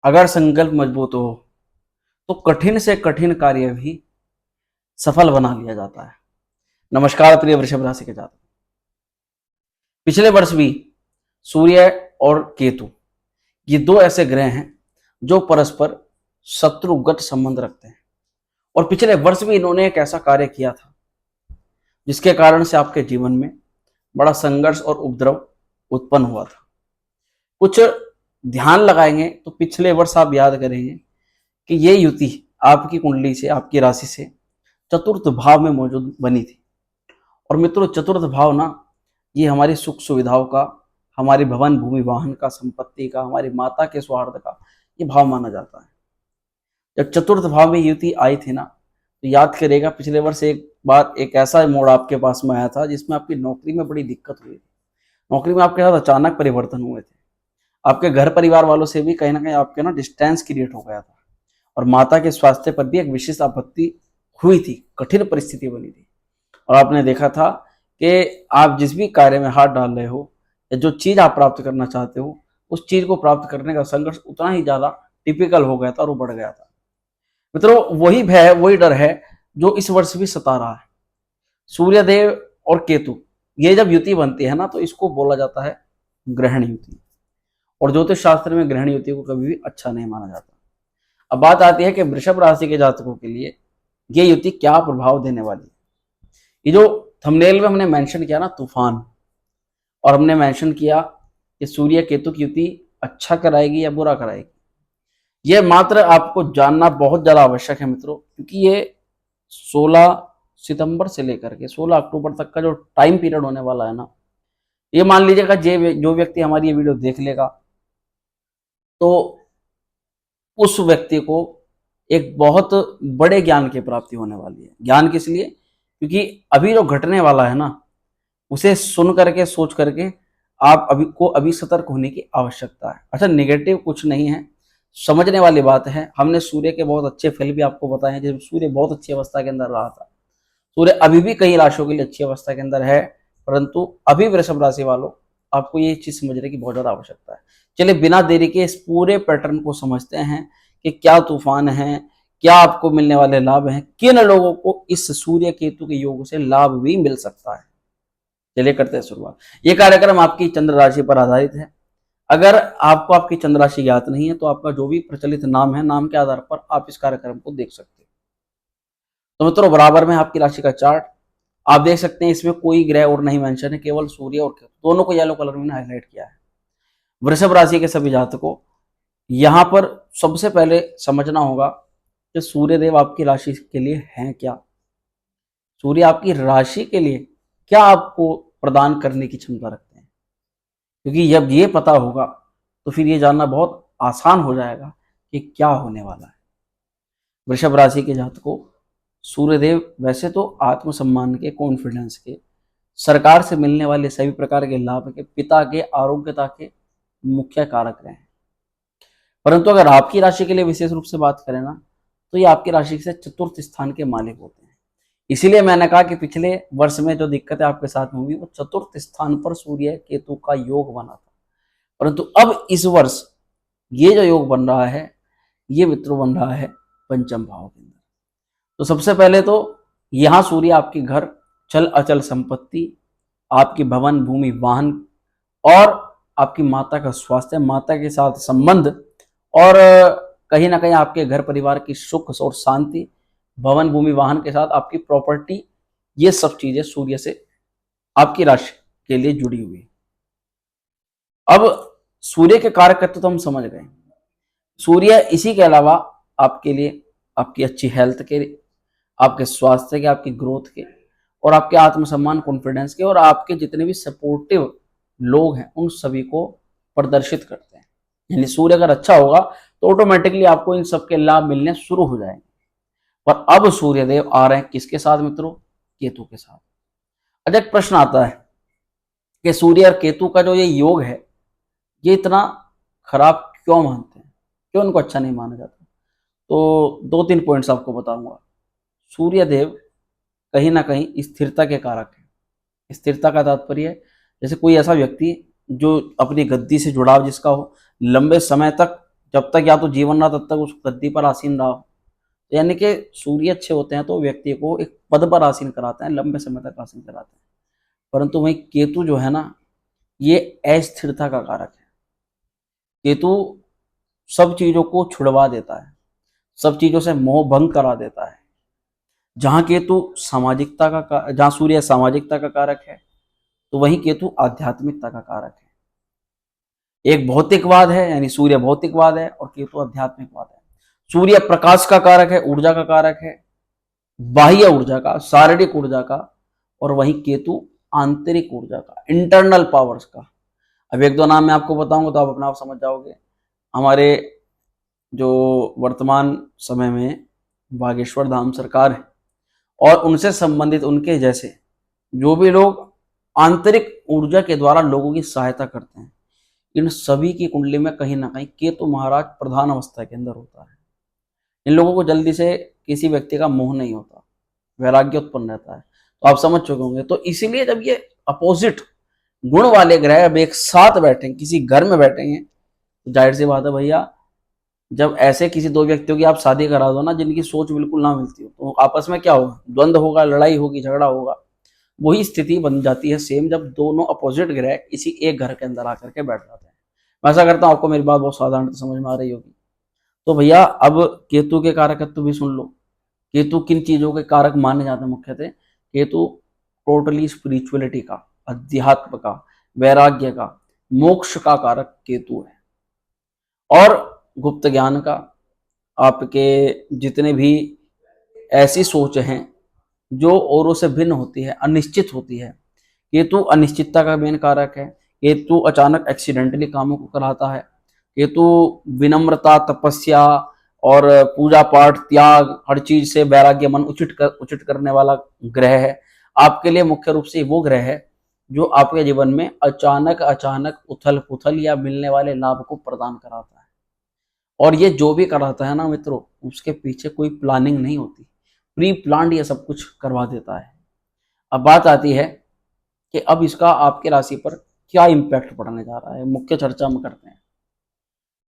अगर संकल्प मजबूत हो तो कठिन से कठिन कार्य भी सफल बना लिया जाता है। नमस्कार प्रिय वृषभ राशि के जातक, पिछले वर्ष भी सूर्य और केतु ये दो ऐसे ग्रह हैं जो परस्पर शत्रुगत संबंध रखते हैं। और पिछले वर्ष भी इन्होंने एक ऐसा कार्य किया था जिसके कारण से आपके जीवन में बड़ा संघर्ष और उपद्रव उत्पन्न हुआ था। कुछ ध्यान लगाएंगे तो पिछले वर्ष आप याद करेंगे कि ये युति आपकी कुंडली से, आपकी राशि से चतुर्थ भाव में मौजूद बनी थी। और मित्रों, चतुर्थ भाव ना, ये हमारी सुख सुविधाओं का, हमारी भवन भूमि वाहन का, संपत्ति का, हमारी माता के स्वार्थ का ये भाव माना जाता है। जब चतुर्थ भाव में युति आई थी ना, तो याद करेगा पिछले वर्ष एक बार एक ऐसा मोड़ आपके पास में आया था जिसमें आपकी नौकरी में बड़ी दिक्कत हुई थी। नौकरी में आपके साथ अचानक परिवर्तन हुए थे। आपके घर परिवार वालों से भी कहीं ना कहीं आपके ना डिस्टेंस क्रिएट हो गया था। और माता के स्वास्थ्य पर भी एक विशेष आपत्ति हुई थी, कठिन परिस्थिति बनी थी। और आपने देखा था कि आप जिस भी कार्य में हाथ डाल रहे हो या जो चीज आप प्राप्त करना चाहते हो, उस चीज को प्राप्त करने का संघर्ष उतना ही ज्यादा टिपिकल हो गया था और वो बढ़ गया था। मित्रों, वही भय, वही डर है जो इस वर्ष भी सता रहा है। सूर्यदेव और केतु ये जब युति बनती है ना, तो इसको बोला जाता है ग्रहण युति। और ज्योतिष शास्त्र में ग्रहण युति को कभी भी अच्छा नहीं माना जाता। अब बात आती है कि वृषभ राशि के जातकों के लिए ये युति क्या प्रभाव देने वाली है। ये जो थंबनेल में हमने मेंशन किया ना, तूफान, और हमने मेंशन किया कि सूर्य केतु की युति अच्छा कराएगी या बुरा कराएगी, ये मात्र आपको जानना बहुत ज्यादा आवश्यक है मित्रों। क्योंकि ये 16 सितंबर से लेकर के 16 अक्टूबर तक का जो टाइम पीरियड होने वाला है ना, ये मान लीजिएगा जो व्यक्ति हमारी ये वीडियो देख लेगा तो उस व्यक्ति को एक बहुत बड़े ज्ञान की प्राप्ति होने वाली है। ज्ञान किस लिए? क्योंकि अभी जो घटने वाला है ना, उसे सुन करके, सोच करके आप अभी सतर्क होने की आवश्यकता है। अच्छा, निगेटिव कुछ नहीं है, समझने वाली बात है। हमने सूर्य के बहुत अच्छे फल भी आपको बताए हैं। जब सूर्य बहुत अच्छी अवस्था के अंदर रहा था, सूर्य अभी भी कई राशियों के लिए अच्छी अवस्था के अंदर है, परंतु अभी वृषभ राशि वालों आपको ये चीज समझने की बहुत ज्यादा आवश्यकता है। चलिए बिना देरी के इस पूरे पैटर्न को समझते हैं कि क्या तूफान है, क्या आपको मिलने वाले लाभ हैं, किन लोगों को इस सूर्य केतु के योग से लाभ भी मिल सकता है। चलिए करते हैं शुरुआत। ये कार्यक्रम आपकी चंद्र राशि पर आधारित है। अगर आपको आपकी चंद्र राशि ज्ञात नहीं है तो आपका जो भी प्रचलित नाम है, नाम के आधार पर आप इस कार्यक्रम को देख सकते हैं। तो मित्रों, बराबर में आपकी राशि का चार्ट आप देख सकते हैं। इसमें कोई ग्रह और नहीं मेंशन है, केवल सूर्य और केतु, दोनों को येलो कलर में हाईलाइट किया है। वृषभ राशि के सभी जातकों, यहां पर सबसे पहले समझना होगा कि सूर्यदेव आपकी राशि के लिए हैं क्या। सूर्य आपकी राशि के लिए क्या आपको प्रदान करने की क्षमता रखते हैं। क्योंकि जब ये पता होगा तो फिर ये जानना बहुत आसान हो जाएगा कि क्या होने वाला है। वृषभ राशि के जातकों, सूर्यदेव वैसे तो आत्मसम्मान के, कॉन्फिडेंस के, सरकार से मिलने वाले सभी प्रकार के लाभ के, पिता के, आरोग्यता के मुख्य कारक रहे हैं। परंतु अगर आपकी राशि के लिए विशेष रूप से बात करें ना, तो ये आपकी राशि से चतुर्थ स्थान के मालिक होते हैं। इसीलिए मैंने कहा कि पिछले वर्ष में जो दिक्कतें आपके साथ में हुई वो चतुर्थ स्थान पर सूर्य केतु का योग बना था। परंतु अब इस वर्ष ये जो योग बन रहा है, ये मित्रों बन रहा है पंचम भाव के अंदर। तो सबसे पहले तो यहां सूर्य आपकी घर, चल अचल संपत्ति, आपकी भवन भूमि वाहन और आपकी माता का स्वास्थ्य, माता के साथ संबंध, और कहीं ना कहीं आपके घर परिवार की सुख और शांति, भवन भूमि वाहन के साथ आपकी प्रॉपर्टी, ये सब चीजें सूर्य से आपकी राशि के लिए जुड़ी हुई। अब सूर्य के कारकत्व तो हम समझ गए। सूर्य इसी के अलावा आपके लिए आपकी अच्छी हेल्थ के, आपके स्वास्थ्य के, आपकी ग्रोथ के, और आपके आत्मसम्मान, कॉन्फिडेंस के, और आपके जितने भी सपोर्टिव लोग हैं उन सभी को प्रदर्शित करते हैं। यानी सूर्य अगर अच्छा होगा तो ऑटोमेटिकली आपको इन सबके लाभ मिलने शुरू हो जाएंगे। पर अब सूर्यदेव आ रहे हैं किसके साथ मित्रों? केतु के साथ। अच्छा, एक प्रश्न आता है कि सूर्य और केतु का जो ये योग है, ये इतना खराब क्यों मानते हैं, क्यों इनको अच्छा नहीं माना जाता? तो 2-3 पॉइंट्स आपको बताऊंगा। सूर्यदेव कहीं ना कहीं स्थिरता के कारक है। स्थिरता का तात्पर्य जैसे कोई ऐसा व्यक्ति जो अपनी गद्दी से जुड़ाव जिसका हो, लंबे समय तक जब तक या तो जीवन रहा तब तक उस गद्दी पर आसीन रहा हो। यानी कि सूर्य अच्छे होते हैं तो व्यक्ति को एक पद पर आसीन कराते हैं, लंबे समय तक आसीन कराते हैं। परंतु वहीं केतु जो है ना, ये अस्थिरता का कारक है। केतु सब चीजों को छुड़वा देता है, सब चीजों से मोह भंग करा देता है। जहां केतु जहां सूर्य सामाजिकता का कारक है, तो वहीं केतु आध्यात्मिकता का कारक है। एक भौतिकवाद है, यानी सूर्य भौतिकवाद है और केतु आध्यात्मिकवाद है। सूर्य प्रकाश का कारक है, ऊर्जा का कारक है, बाह्य ऊर्जा का, शारीरिक ऊर्जा का, और वहीं केतु आंतरिक ऊर्जा का, इंटरनल पावर्स का। अब एक दो नाम मैं आपको बताऊंगा तो आप अपना आप समझ जाओगे। हमारे जो वर्तमान समय में बागेश्वर धाम सरकार है और उनसे संबंधित उनके जैसे जो भी लोग आंतरिक ऊर्जा के द्वारा लोगों की सहायता करते हैं, इन सभी की कुंडली में कहीं ना कहीं केतु महाराज प्रधान अवस्था के अंदर होता है। इन लोगों को जल्दी से किसी व्यक्ति का मोह नहीं होता, वैराग्य उत्पन्न रहता है। तो आप समझ चुके होंगे। तो इसीलिए जब ये अपोजिट गुण वाले ग्रह अब एक साथ बैठेंगे, किसी घर में बैठेंगे, तो जाहिर सी बात है भैया, जब ऐसे किसी दो व्यक्तियों की आप शादी करा दो ना जिनकी सोच बिल्कुल ना मिलती हो, तो आपस में क्या होगा? द्वंद्व होगा, लड़ाई होगी, झगड़ा होगा। वही स्थिति बन जाती है सेम जब दोनों अपोजिट ग्रह इसी एक घर के अंदर आकर के बैठ जाते हैं। मैं ऐसा करता हूँ, आपको मेरी बात बहुत साधारण समझ में आ रही होगी। तो भैया अब केतु के कारकत्व भी सुन लो। केतु किन चीजों के कारक माने जाते हैं? मुख्यतः केतु टोटली स्पिरिचुअलिटी का, अध्यात्म का, वैराग्य का, मोक्ष का कारक केतु है। और गुप्त ज्ञान का, आपके जितने भी ऐसी सोच हैं जो औरों से भिन्न होती है, अनिश्चित होती है, केतु अनिश्चितता का मेन कारक है। केतु अचानक एक्सीडेंटली कामों को कराता है। केतु विनम्रता, तपस्या और पूजा पाठ, त्याग, हर चीज से वैराग्य, मन उचित करने वाला ग्रह है। आपके लिए मुख्य रूप से वो ग्रह है जो आपके जीवन में अचानक उथल पुथल या मिलने वाले लाभ को प्रदान कराता है। और ये जो भी कराता है ना मित्रों, उसके पीछे कोई प्लानिंग नहीं होती, प्री प्लान्ड ये सब कुछ करवा देता है। अब बात आती है कि अब इसका आपके राशि पर क्या इम्पैक्ट पड़ने जा रहा है, मुख्य चर्चा हम करते हैं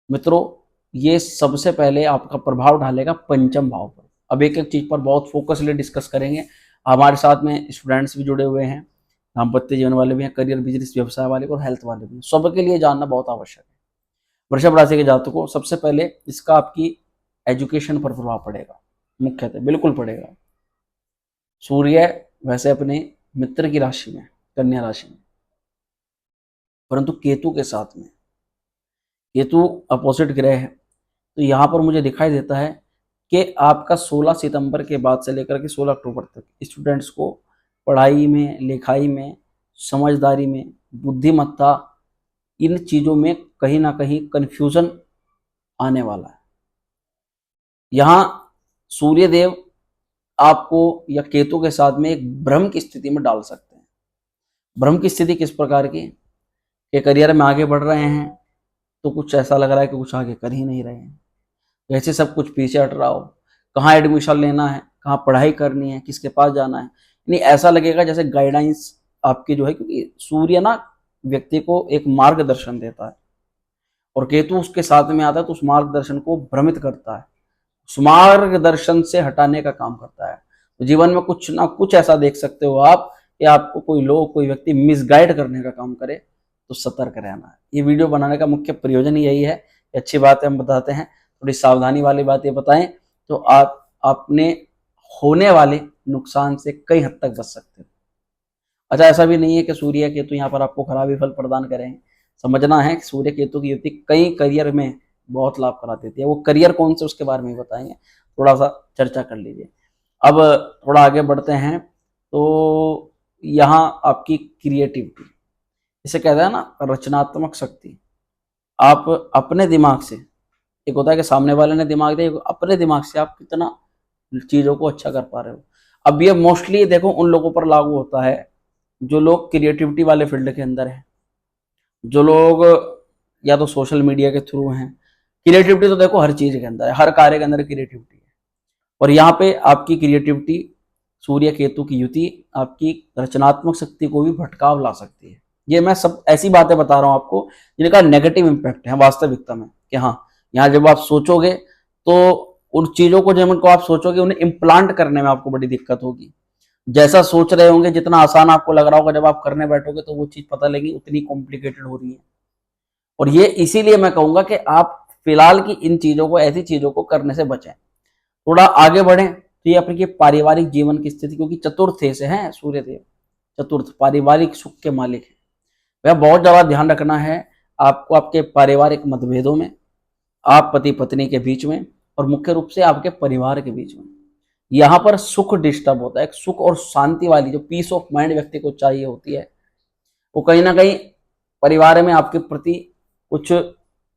मित्रों। ये सबसे पहले आपका प्रभाव डालेगा पंचम भाव पर। अब एक एक चीज पर बहुत फोकसली डिस्कस करेंगे। हमारे साथ में स्टूडेंट्स भी जुड़े हुए हैं, दाम्पत्य जीवन वाले भी हैं, करियर, बिजनेस, व्यवसाय वाले और हेल्थ वाले भी हैं। सबके लिए जानना बहुत आवश्यक है। वृषभ राशि के जातकों, सबसे पहले इसका आपकी एजुकेशन पर प्रभाव पड़ेगा, मुख्यतः बिल्कुल पड़ेगा। सूर्य वैसे अपने मित्र की राशि में, कन्या राशि में, परंतु केतु के साथ में, केतु अपोजिट ग्रह है, तो यहाँ पर मुझे दिखाई देता है कि आपका 16 सितंबर के बाद से लेकर के 16 अक्टूबर तक स्टूडेंट्स को पढ़ाई में, लिखाई में, समझदारी में, बुद्धिमत्ता, इन चीज़ों में कहीं ना कहीं कन्फ्यूजन आने वाला है। यहाँ सूर्यदेव आपको या केतु के साथ में एक भ्रम की स्थिति में डाल सकते हैं। भ्रम की स्थिति किस प्रकार की? कि करियर में आगे बढ़ रहे हैं तो कुछ ऐसा लग रहा है कि कुछ आगे कर ही नहीं रहे हैं, वैसे सब कुछ पीछे हट रहा हो, कहाँ एडमिशन लेना है, कहाँ पढ़ाई करनी है, किसके पास जाना है, नहीं ऐसा लगेगा जैसे गाइडेंस आपकी जो है, क्योंकि सूर्य ना व्यक्ति को एक मार्गदर्शन देता है और केतु उसके साथ में आता है तो उस मार्गदर्शन को भ्रमित करता है, उस मार्गदर्शन से हटाने का काम करता है। तो जीवन में कुछ ना कुछ ऐसा देख सकते हो आप कि आपको कोई लोग, कोई व्यक्ति मिसगाइड करने का काम करे, तो सतर्क रहना है। ये वीडियो बनाने का मुख्य प्रयोजन यही है कि अच्छी बातें हम बताते हैं, थोड़ी सावधानी वाली बातें बताएं तो आप अपने होने वाले नुकसान से कई हद तक बच सकते हो। अच्छा, ऐसा भी नहीं है कि सूर्य केतु यहाँ पर आपको खराब ही फल प्रदान करें। समझना है कि सूर्य केतु की युति कई करियर में बहुत लाभ करा देती है। वो करियर कौन से, उसके बारे में बताएंगे, थोड़ा सा चर्चा कर लीजिए। अब थोड़ा आगे बढ़ते हैं तो यहाँ आपकी क्रिएटिविटी, इसे कहते हैं ना रचनात्मक शक्ति। आप अपने दिमाग से, एक होता है कि सामने वाले ने दिमाग दिया, अपने दिमाग से आप कितना चीजों को अच्छा कर पा रहे हो। अब ये मोस्टली देखो उन लोगों पर लागू होता है जो लोग क्रिएटिविटी वाले फील्ड के अंदर हैं, जो लोग या तो सोशल मीडिया के थ्रू हैं। क्रिएटिविटी तो देखो हर चीज के अंदर है, हर कार्य के अंदर क्रिएटिविटी है। और यहाँ पे आपकी क्रिएटिविटी, सूर्य केतु की युति आपकी रचनात्मक शक्ति को भी भटकाव ला सकती है। ये मैं सब ऐसी बातें बता रहा हूँ आपको जिनका नेगेटिव इम्पैक्ट है वास्तविकता में, कि हाँ यहाँ जब आप सोचोगे तो उन चीजों को जिनको आप सोचोगे उन्हें इम्प्लांट करने में आपको बड़ी दिक्कत होगी। जैसा सोच रहे होंगे जितना आसान आपको लग रहा होगा, जब आप करने बैठोगे तो वो चीज पता लगी उतनी कॉम्प्लिकेटेड हो रही है। और ये इसीलिए मैं कहूंगा कि आप फिलहाल की इन चीजों को, ऐसी चीजों को करने से बचें, थोड़ा आगे बढ़ें। तो ये अपने पारिवारिक जीवन की स्थिति, क्योंकि चतुर्थ से है सूर्य देव, चतुर्थ पारिवारिक सुख के मालिक है, वह बहुत ज्यादा ध्यान रखना है आपको आपके पारिवारिक मतभेदों में, आप पति पत्नी के बीच में, और मुख्य रूप से आपके परिवार के बीच में। यहाँ पर सुख डिस्टर्ब होता है। एक सुख और शांति वाली जो पीस ऑफ माइंड व्यक्ति को चाहिए होती है, वो कहीं ना कहीं परिवार में आपके प्रति कुछ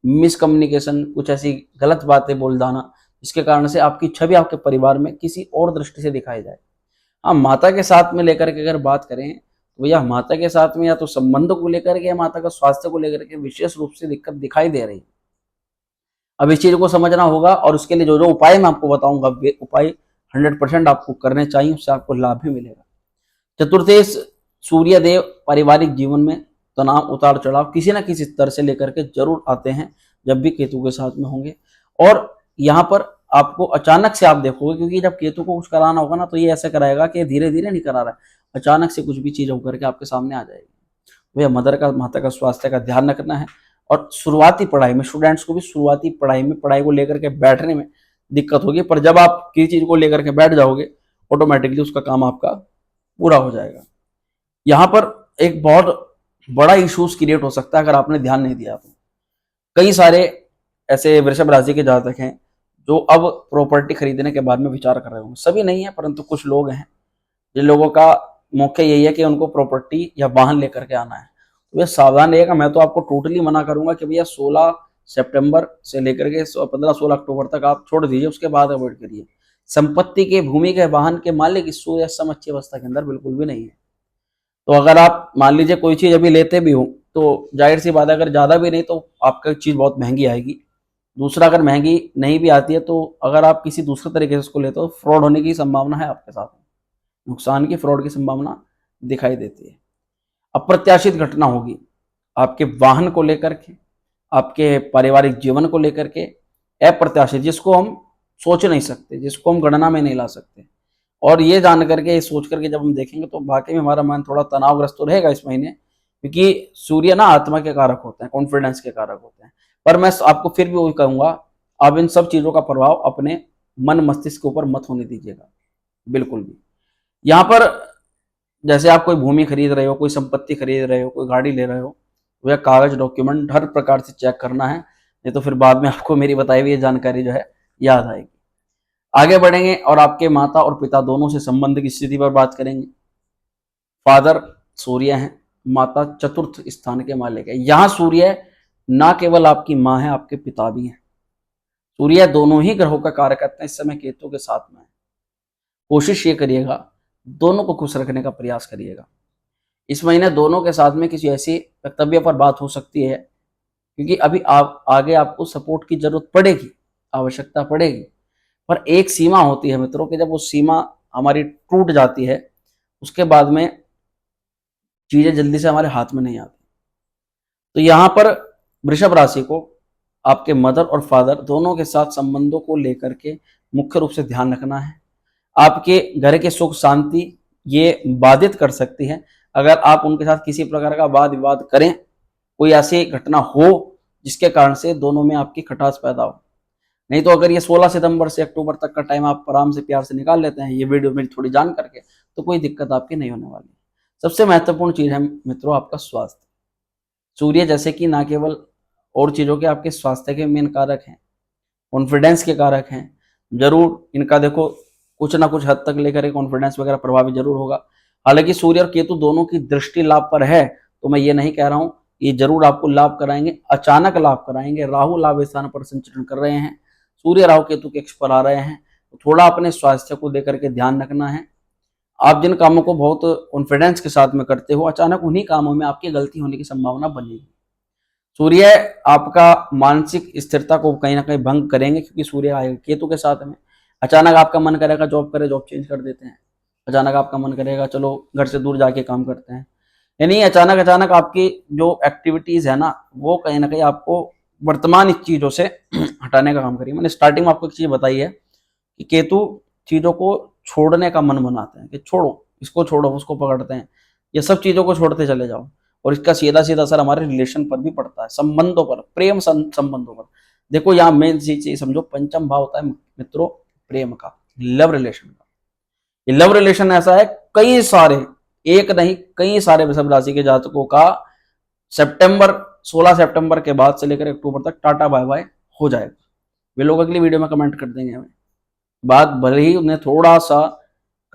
मिसकम्युनिकेशन, कुछ ऐसी गलत बातें बोल जाना, जिसके कारण से आपकी छवि आपके परिवार में किसी और दृष्टि से दिखाई जाए। हाँ, माता के साथ में लेकर के अगर बात करें तो भैया माता के साथ में या तो संबंध को लेकर के या माता का स्वास्थ्य को लेकर के विशेष रूप से दिक्कत दिखाई दे रही है। अब इस चीज को समझना होगा, और उसके लिए जो जो उपाय मैं आपको बताऊंगा वे उपाय 100% आपको करने चाहिए, उससे आपको लाभ भी मिलेगा। चतुर्थेश सूर्य देव पारिवारिक जीवन में तनाव, उतार चढ़ाव किसी न किसी स्तर से लेकर के जरूर आते हैं जब भी केतु के साथ में होंगे। और यहाँ पर आपको अचानक से आप देखोगे, क्योंकि जब केतु को कुछ कराना होगा ना तो ये ऐसा कराएगा कि धीरे धीरे नहीं करा रहा है, अचानक से कुछ भी चीज होकर के आपके सामने आ जाएगी। भैया माता का स्वास्थ्य का ध्यान रखना है। और शुरुआती पढ़ाई में स्टूडेंट्स को भी शुरुआती पढ़ाई में पढ़ाई को लेकर के बैठने में दिक्कत होगी, पर जब आप किसी चीज को लेकर के बैठ जाओगे ऑटोमेटिकली उसका काम आपका पूरा हो जाएगा। यहाँ पर एक बहुत बड़ा इश्यूज क्रिएट हो सकता है अगर आपने ध्यान नहीं दिया तो। कई सारे ऐसे वृषभ राशि के जातक हैं जो अब प्रॉपर्टी खरीदने के बाद में विचार कर रहे होंगे, सभी नहीं है परंतु कुछ लोग हैं जिन लोगों का मुख्य यही है कि उनको प्रॉपर्टी या वाहन लेकर के आना है। तो भैया सावधान रहिएगा। मैं तो आपको टोटली मना करूंगा कि भैया 16 सितंबर से लेकर के 15-16 अक्टूबर तक आप छोड़ दीजिए, उसके बाद अवॉइड करिए। संपत्ति के, भूमि के, वाहन के मालिक इस सूर्य अच्छी अवस्था के अंदर बिल्कुल भी नहीं है। तो अगर आप मान लीजिए कोई चीज अभी लेते भी हो तो जाहिर सी बात है अगर ज्यादा भी नहीं तो आपका चीज बहुत महंगी आएगी। दूसरा, अगर महंगी नहीं भी आती है तो अगर आप किसी दूसरे तरीके से उसको लेते हो, फ्रॉड होने की संभावना है आपके साथ, नुकसान की, फ्रॉड की संभावना दिखाई देती है। अप्रत्याशित घटना होगी आपके वाहन को लेकर के, आपके पारिवारिक जीवन को लेकर के, अप्रत्याशित, जिसको हम सोच नहीं सकते, जिसको हम गणना में नहीं ला सकते। और ये जान करके, सोच करके जब हम देखेंगे तो वाकई में हमारा मन थोड़ा तनावग्रस्त तो रहेगा इस महीने, क्योंकि सूर्य ना आत्मा के कारक होते हैं, कॉन्फिडेंस के कारक होते हैं। पर मैं आपको फिर भी वही कहूंगा, आप इन सब चीजों का प्रभाव अपने मन मस्तिष्क के ऊपर मत होने दीजिएगा बिल्कुल भी। यहाँ पर जैसे आप कोई भूमि खरीद रहे हो, कोई संपत्ति खरीद रहे हो, कोई गाड़ी ले रहे हो, वह कागज डॉक्यूमेंट हर प्रकार से चेक करना है, नहीं तो फिर बाद में आपको मेरी बताई हुई जानकारी जो है याद आएगी। आगे बढ़ेंगे और आपके माता और पिता दोनों से संबंध की स्थिति पर बात करेंगे। फादर सूर्य है, माता चतुर्थ स्थान के मालिक है। यहाँ सूर्य ना केवल आपकी माँ है, आपके पिता भी हैं। सूर्य दोनों ही ग्रहों का कार्य करते हैं, इस समय केतु के साथ में। कोशिश ये करिएगा, दोनों को खुश रखने का प्रयास करिएगा। इस महीने दोनों के साथ में किसी ऐसी वक्तव्य पर बात हो सकती है, क्योंकि अभी आप आगे आपको सपोर्ट की जरूरत पड़ेगी, आवश्यकता पड़ेगी, पर एक सीमा होती है मित्रों कि जब वो सीमा हमारी टूट जाती है उसके बाद में चीजें जल्दी से हमारे हाथ में नहीं आती। तो यहाँ पर वृषभ राशि को आपके मदर और फादर दोनों के साथ संबंधों को लेकर के मुख्य रूप से ध्यान रखना है। आपके घर के सुख शांति ये बाधित कर सकती है अगर आप उनके साथ किसी प्रकार का वाद विवाद करें, कोई ऐसी घटना हो जिसके कारण से दोनों में आपकी खटास पैदा हो। नहीं तो अगर ये 16 सितंबर से अक्टूबर तक का टाइम आप आराम से प्यार से निकाल लेते हैं ये वीडियो मेरी थोड़ी जान करके, तो कोई दिक्कत आपकी नहीं होने वाली। सबसे महत्वपूर्ण चीज है मित्रों आपका स्वास्थ्य। सूर्य जैसे कि ना केवल और चीजों के आपके स्वास्थ्य के मेन कारक हैं, कॉन्फिडेंस के कारक हैं, जरूर इनका देखो कुछ ना कुछ हद तक लेकर कॉन्फिडेंस वगैरह प्रभावित जरूर होगा। हालांकि सूर्य और केतु दोनों की दृष्टि लाभ पर है, तो मैं ये नहीं कह रहा हूं ये जरूर आपको लाभ कराएंगे, अचानक लाभ कराएंगे। राहु लाभ स्थान पर संचरण कर रहे हैं, सूर्य राहु केतु के अक्ष पर आ रहे हैं, तो थोड़ा अपने स्वास्थ्य को लेकर के ध्यान रखना है। आप जिन कामों को बहुत कॉन्फिडेंस के साथ में करते हो, अचानक उन्हीं कामों में आपकी गलती होने की संभावना बनेगी। सूर्य आपका मानसिक स्थिरता को कहीं ना कहीं भंग करेंगे, क्योंकि सूर्य आएगा केतु के साथ में। अचानक आपका मन करेगा जॉब करे, जॉब चेंज कर देते हैं। अचानक आपका मन करेगा चलो घर से दूर जाके काम करते हैं। यानी अचानक आपकी जो एक्टिविटीज है ना वो कहीं ना कहीं आपको वर्तमान इस चीजों से हटाने का काम करिए। मैंने स्टार्टिंग में आपको एक चीज बताई है कि केतु चीजों को छोड़ने का मन बनाते हैं कि छोड़ो, इसको छोड़ो, उसको पकड़ते हैं, ये सब चीजों को छोड़ते चले जाओ। और इसका सीधा सीधा असर हमारे रिलेशन पर भी पड़ता है, संबंधों पर, प्रेम संबंधों पर। देखो यहाँ मेन चीज समझो, पंचम भाव होता है मित्रों प्रेम का, लव रिलेशन का। ये लव रिलेशन ऐसा है, कई सारे, एक नहीं कई सारे वृषभ राशि के जातकों का सितंबर 16 सितंबर के बाद से लेकर अक्टूबर तक टाटा बाय बाय हो जाएगा। वे लोग अगली वीडियो में कमेंट कर देंगे हमें। बात भले ही उन्हें थोड़ा सा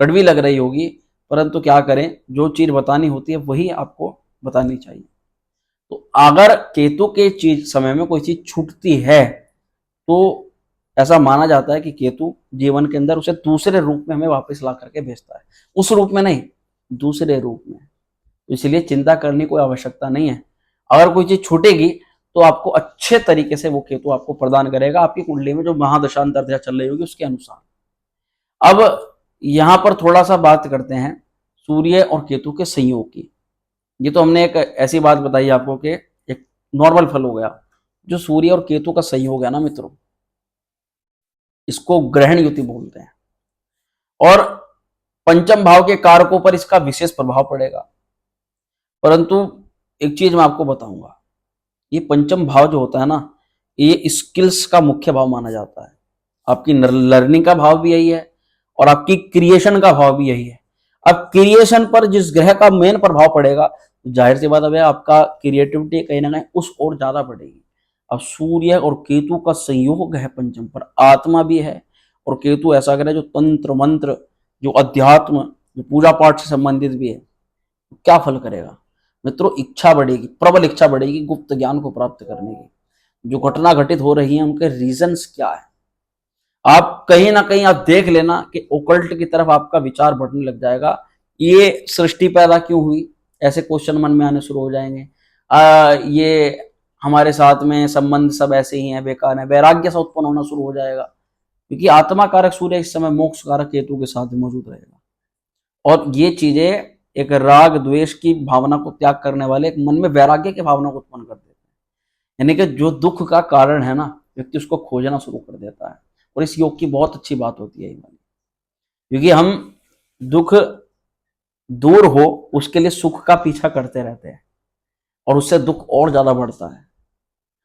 कड़वी लग रही होगी, परंतु क्या करें, जो चीज बतानी होती है वही आपको बतानी चाहिए। तो अगर केतु के चीज समय में कोई चीज छूटती है तो ऐसा माना जाता है कि केतु जीवन के अंदर उसे दूसरे रूप में हमें वापस ला करके भेजता है, उस रूप में नहीं, दूसरे रूप में। इसलिए चिंता करने की कोई आवश्यकता नहीं है। अगर कोई चीज छूटेगी तो आपको अच्छे तरीके से वो केतु आपको प्रदान करेगा, आपकी कुंडली में जो महादशा अंतर्दशा चल रही होगी उसके अनुसार। अब यहां पर थोड़ा सा बात करते हैं सूर्य और केतु के संयोग की। ये तो हमने एक ऐसी बात बताई आपको कि एक नॉर्मल फल हो गया। जो सूर्य और केतु का संयोग है ना मित्रों, इसको ग्रहण युति बोलते हैं, और पंचम भाव के कारकों पर इसका विशेष प्रभाव पड़ेगा। परंतु एक चीज मैं आपको बताऊंगा, ये पंचम भाव जो होता है ना, ये स्किल्स का मुख्य भाव माना जाता है। आपकी लर्निंग का भाव भी यही है और आपकी क्रिएशन का भाव भी यही है। अब क्रिएशन पर जिस ग्रह का मेन प्रभाव पड़ेगा, जाहिर सी बात है आपका क्रिएटिविटी कहीं ना कहीं उस ओर ज्यादा बढ़ेगी। अब सूर्य और केतु का संयोग है पंचम पर, आत्मा भी है, और केतु ऐसा ग्रह जो तंत्र मंत्र, जो अध्यात्म, जो पूजा पाठ से संबंधित भी है। क्या फल करेगा मित्रों, इच्छा बढ़ेगी, प्रबल इच्छा बढ़ेगी गुप्त ज्ञान को प्राप्त करने की। जो घटना घटित हो रही है उनके रीजंस क्या है, आप कहीं ना कहीं आप देख लेना कि ओकल्ट की तरफ आपका विचार बढ़ने लग जाएगा। ये सृष्टि पैदा क्यों हुई, ऐसे क्वेश्चन मन में आने शुरू हो जाएंगे। ये हमारे साथ में संबंध सब ऐसे ही हैं, बेकार है, वैराग्य सा उत्पन्न होना शुरू हो जाएगा, क्योंकि आत्मा कारक सूर्य इस समय मोक्ष कारक केतु के साथ मौजूद रहेगा। और ये चीजें एक राग द्वेष की भावना को त्याग करने वाले एक मन में वैराग्य की भावना को उत्पन्न कर देते हैं। यानी कि जो दुख का कारण है ना, व्यक्ति उसको खोजना शुरू कर देता है। और इस योग की बहुत अच्छी बात होती है, क्योंकि हम दुख दूर हो उसके लिए सुख का पीछा करते रहते हैं, और उससे दुख और ज्यादा बढ़ता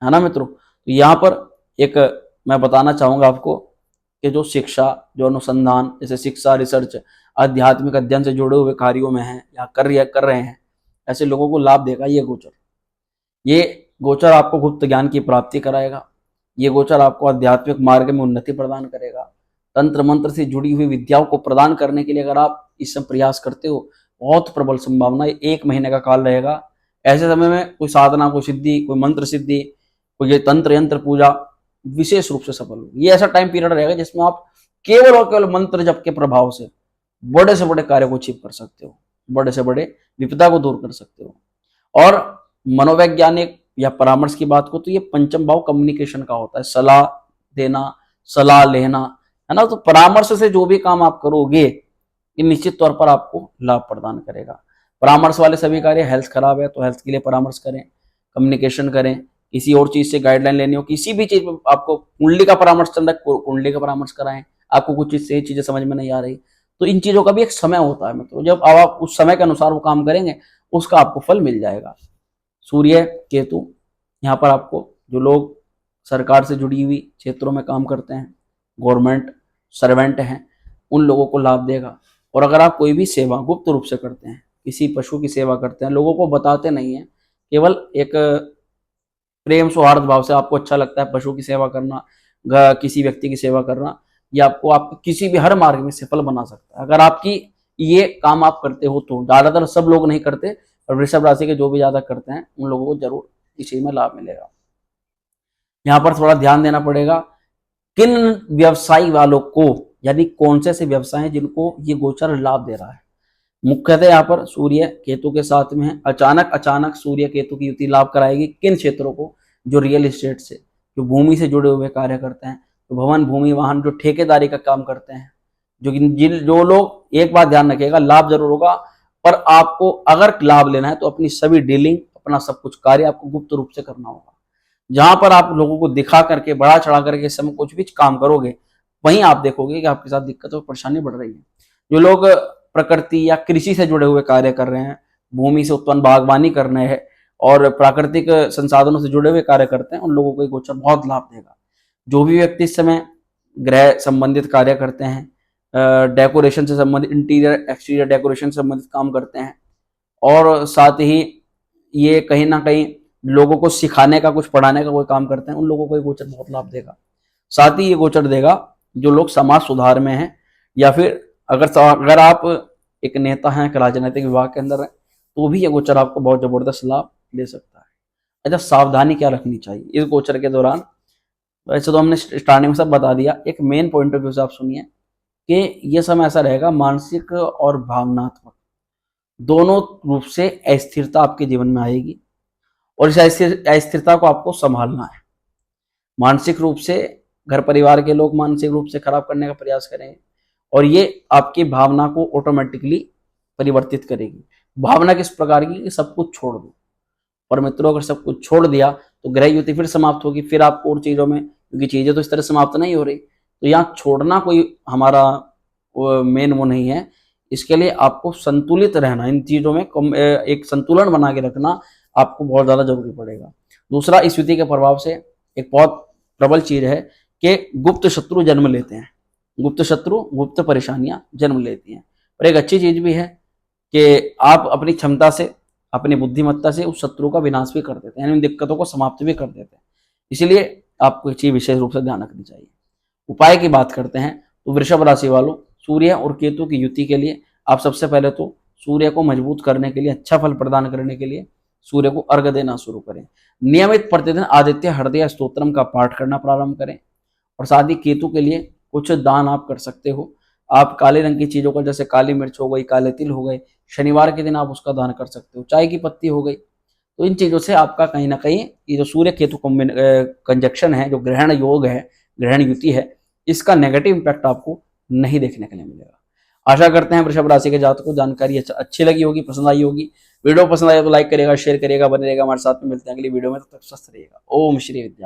है ना मित्रों। तो यहाँ पर एक मैं बताना चाहूंगा आपको कि जो शिक्षा, जो अनुसंधान, जैसे शिक्षा, रिसर्च, आध्यात्मिक अध्ययन से जुड़े हुए कार्यों में हैं या कर रहे हैं, ऐसे लोगों को लाभ देगा ये गोचर। ये गोचर आपको गुप्त ज्ञान की प्राप्ति कराएगा। ये गोचर आपको आध्यात्मिक मार्ग में उन्नति प्रदान करेगा। तंत्र मंत्र से जुड़ी हुई विद्याओं को प्रदान करने के लिए अगर आप इस समय प्रयास करते हो, बहुत प्रबल संभावना, 1 महीने का काल रहेगा। ऐसे समय में कोई साधना, कोई सिद्धि, कोई मंत्र सिद्धि, कोई ये तंत्र यंत्र पूजा विशेष रूप से सफल होगी। ये ऐसा टाइम पीरियड रहेगा जिसमें आप केवल और केवल मंत्र जप के प्रभाव से बड़े से बड़े कार्य को अचीव कर सकते हो, बड़े से बड़े विपदा को दूर कर सकते हो। और मनोवैज्ञानिक या परामर्श की बात को, तो ये पंचम भाव कम्युनिकेशन का होता है, सलाह देना, सलाह लेना, है ना। तो परामर्श से जो भी काम आप करोगे ये निश्चित तौर पर आपको लाभ प्रदान करेगा। परामर्श वाले सभी कार्य, हेल्थ खराब है तो हेल्थ के लिए परामर्श करें, कम्युनिकेशन करें, किसी और चीज से गाइडलाइन लेनी हो, किसी भी चीज में आपको कुंडली का परामर्श चल रहा है, कुंडली का परामर्श कराएं। आपको कुछ चीज से चीजें समझ में नहीं आ रही, तो इन चीजों का भी एक समय होता है मित्रों। जब आप उस समय के अनुसार वो काम करेंगे उसका आपको फल मिल जाएगा। सूर्य केतु यहाँ पर आपको, जो लोग सरकार से जुड़ी हुई क्षेत्रों में काम करते हैं, गवर्नमेंट सर्वेंट हैं, उन लोगों को लाभ देगा। और अगर आप कोई भी सेवा गुप्त रूप से करते हैं, किसी पशु की सेवा करते हैं, लोगों को बताते नहीं हैं, केवल एक प्रेम सौहार्द भाव से आपको अच्छा लगता है पशु की सेवा करना, किसी व्यक्ति की सेवा करना, ये आपको किसी भी हर मार्ग में सफल बना सकता है। अगर आपकी ये काम आप करते हो तो, ज्यादातर सब लोग नहीं करते, और वृषभ राशि के जो भी ज्यादा करते हैं उन लोगों को जरूर इस चीज में लाभ मिलेगा। यहाँ पर थोड़ा ध्यान देना पड़ेगा किन व्यवसायी वालों को, यानी कौन से व्यवसाय जिनको ये गोचर लाभ दे रहा है। मुख्यतः यहाँ पर सूर्य केतु के साथ में है। अचानक सूर्य केतु की युति लाभ कराएगी किन क्षेत्रों को, जो रियल एस्टेट से, जो भूमि से जुड़े हुए कार्य करते हैं, जो भवन भूमि वाहन, जो ठेकेदारी का काम करते हैं, जो लोग, एक बात ध्यान रखिएगा, लाभ जरूर होगा, पर आपको अगर लाभ लेना है तो अपनी सभी डीलिंग, अपना सब कुछ कार्य आपको गुप्त रूप से करना होगा। जहां पर आप लोगों को दिखा करके बढ़ा चढ़ा करके इस समय कुछ भी काम करोगे, वहीं आप देखोगे कि आपके साथ दिक्कत और परेशानी बढ़ रही है। जो लोग प्रकृति या कृषि से जुड़े हुए कार्य कर रहे हैं, भूमि से उत्पन्न बागवानी कर रहे हैं और प्राकृतिक संसाधनों से जुड़े हुए कार्य करते हैं, उन लोगों को ये गोचर बहुत लाभ देगा। जो भी व्यक्ति इस समय गृह संबंधित कार्य करते हैं, डेकोरेशन से संबंधित, इंटीरियर एक्सटीरियर डेकोरेशन से संबंधित काम करते हैं, और साथ ही ये कहीं ना कहीं लोगों को सिखाने का, कुछ पढ़ाने का कोई काम करते हैं, उन लोगों को ये गोचर बहुत लाभ देगा। साथ ही ये गोचर देगा जो लोग समाज सुधार में हैं, या फिर अगर आप एक नेता हैं, राजनीतिक विभाग के अंदर हैं, तो भी ये गोचर आपको बहुत जबरदस्त लाभ ले सकता है। अच्छा, सावधानी क्या रखनी चाहिए इस गोचर के दौरान? वैसे तो हमने स्टार्टिंग में सब बता दिया, एक मेन पॉइंट ऑफ व्यू से आप सुनिए कि ये समय ऐसा रहेगा, मानसिक और भावनात्मक दोनों रूप से अस्थिरता आपके जीवन में आएगी, और इस अस्थिरता को आपको संभालना है। मानसिक रूप से घर परिवार के लोग मानसिक रूप से खराब करने का प्रयास करेंगे, और ये आपकी भावना को ऑटोमेटिकली परिवर्तित करेगी। भावना किस प्रकार की? कि सब कुछ छोड़ दो। और मित्रों, अगर सब कुछ छोड़ दिया तो ग्रह युति फिर समाप्त होगी, फिर आपको और चीजों में, क्योंकि चीजें तो इस तरह समाप्त नहीं हो रही, तो यहाँ छोड़ना कोई हमारा मेन वो नहीं है। इसके लिए आपको संतुलित रहना, इन चीजों में एक संतुलन बना के रखना आपको बहुत ज्यादा जरूरी पड़ेगा। दूसरा, इस युति के प्रभाव से एक बहुत प्रबल चीज है कि गुप्त शत्रु जन्म लेते हैं। गुप्त शत्रु, गुप्त परेशानियां जन्म लेती हैं। और एक अच्छी चीज भी है कि आप अपनी क्षमता से, अपनी बुद्धिमत्ता से उस शत्रु का विनाश भी कर देते हैं, यानी उन दिक्कतों को समाप्त भी कर देते हैं। इसलिए आपको ये चीज विशेष रूप से ध्यान रखनी चाहिए। उपाय की बात करते हैं तो वृषभ राशि वालों, सूर्य और केतु की युति के लिए आप सबसे पहले तो सूर्य को मजबूत करने के लिए, अच्छा फल प्रदान करने के लिए सूर्य को अर्घ देना शुरू करें। नियमित प्रतिदिन आदित्य हृदय स्तोत्रम का पाठ करना प्रारंभ करें। और साथ ही केतु के लिए कुछ दान आप कर सकते हो। आप काले रंग की चीजों का, जैसे काली मिर्च हो गई, काले तिल हो गए, शनिवार के दिन आप उसका दान कर सकते हो। चाय की पत्ती हो गई। तो इन चीजों से आपका कहीं ना कहीं ये जो सूर्य केतु कंजक्शन है, जो ग्रहण योग है, ग्रहण युति है, इसका नेगेटिव इंपैक्ट आपको नहीं देखने के लिए मिलेगा। आशा करते हैं वृषभ राशि के जातकों को जानकारी अच्छी लगी होगी, पसंद आई होगी। वीडियो पसंद आए तो लाइक करिएगा, शेयर करिएगा, बने रहेगा हमारे साथ में। मिलते हैं अगली वीडियो में, तब तक स्वस्थ रहिएगा। ओम श्री विद्या।